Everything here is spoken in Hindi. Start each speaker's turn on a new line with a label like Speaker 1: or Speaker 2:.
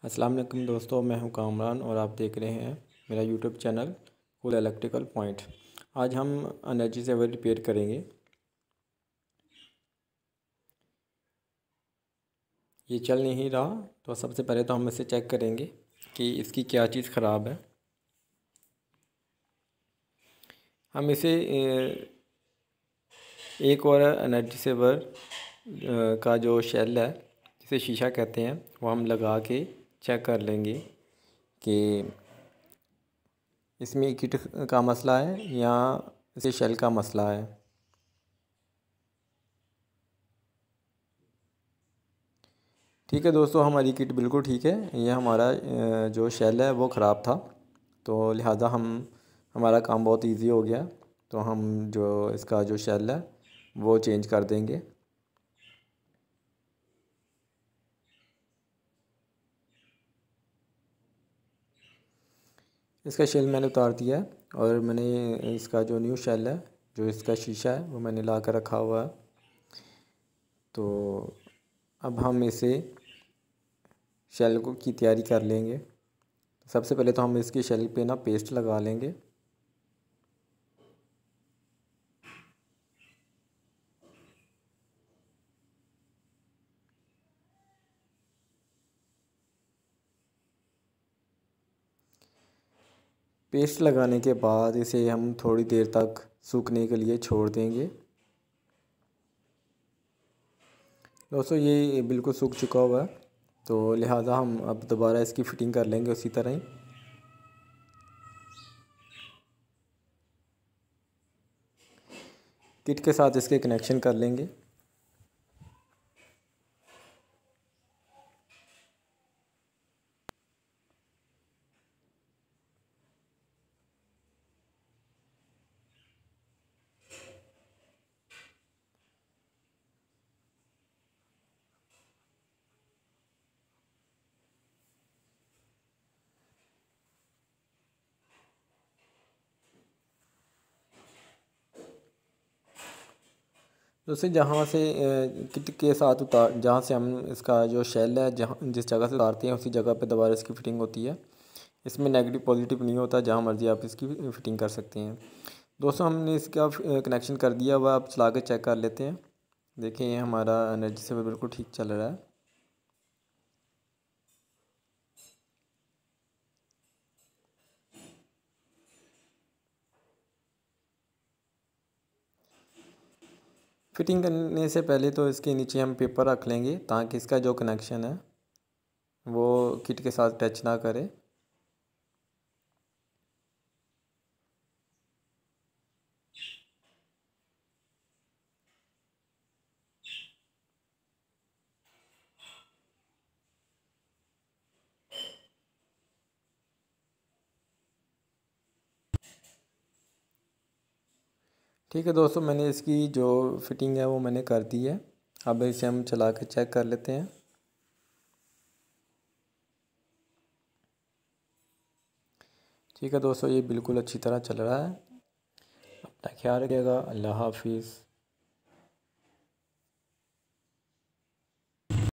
Speaker 1: अस्सलाम वालेकुम दोस्तों, मैं हूं कामरान और आप देख रहे हैं मेरा YouTube channel cool electrical point. आज हम एनर्जी सेवर रिपेयर करेंगे। ये चल नहीं रहा तो सबसे पहले तो हम इसे चेक करेंगे कि इसकी क्या चीज़ ख़राब है। हम इसे एक और एनर्जी सेवर का जो शेल है, जिसे शीशा कहते हैं, वो हम लगा के चेक कर लेंगे कि इसमें किट का मसला है या इसे शेल का मसला है। ठीक है दोस्तों, हमारी किट बिल्कुल ठीक है। ये हमारा जो शेल है वो ख़राब था, तो लिहाजा हमारा काम बहुत इजी हो गया। तो हम जो इसका जो शेल है वो चेंज कर देंगे। इसका शेल मैंने उतार दिया है और मैंने इसका जो न्यू शेल है, जो इसका शीशा है, वो मैंने ला कर रखा हुआ है। तो अब हम इसे शेल को की तैयारी कर लेंगे। सबसे पहले तो हम इसकी शेल पे ना पेस्ट लगा लेंगे। पेस्ट लगाने के बाद इसे हम थोड़ी देर तक सूखने के लिए छोड़ देंगे। दोस्तों, ये बिल्कुल सूख चुका हुआ है, तो लिहाजा हम अब दोबारा इसकी फ़िटिंग कर लेंगे उसी तरह ही। किट के साथ इसके कनेक्शन कर लेंगे। दोस्तों, जहाँ से किट के साथ जहाँ से हम इसका जो शेल है, जहाँ जिस जगह से उतारते हैं उसी जगह पे दोबारा इसकी फ़िटिंग होती है। इसमें नेगेटिव पॉजिटिव नहीं होता, जहाँ मर्ज़ी आप इसकी फ़िटिंग कर सकते हैं। दोस्तों, हमने इसका कनेक्शन कर दिया हुआ, आप चला के चेक कर लेते हैं। देखिए, ये हमारा एनर्जी सेवर बिल्कुल ठीक चल रहा है। फिटिंग करने से पहले तो इसके नीचे हम पेपर रख लेंगे, ताकि इसका जो कनेक्शन है वो किट के साथ टच ना करे। ठीक है दोस्तों, मैंने इसकी जो फिटिंग है वो मैंने कर दी है। अब इसे हम चला के चेक कर लेते हैं। ठीक है दोस्तों, ये बिल्कुल अच्छी तरह चल रहा है। अपना ख्याल रखिएगा। अल्लाह हाफिज़।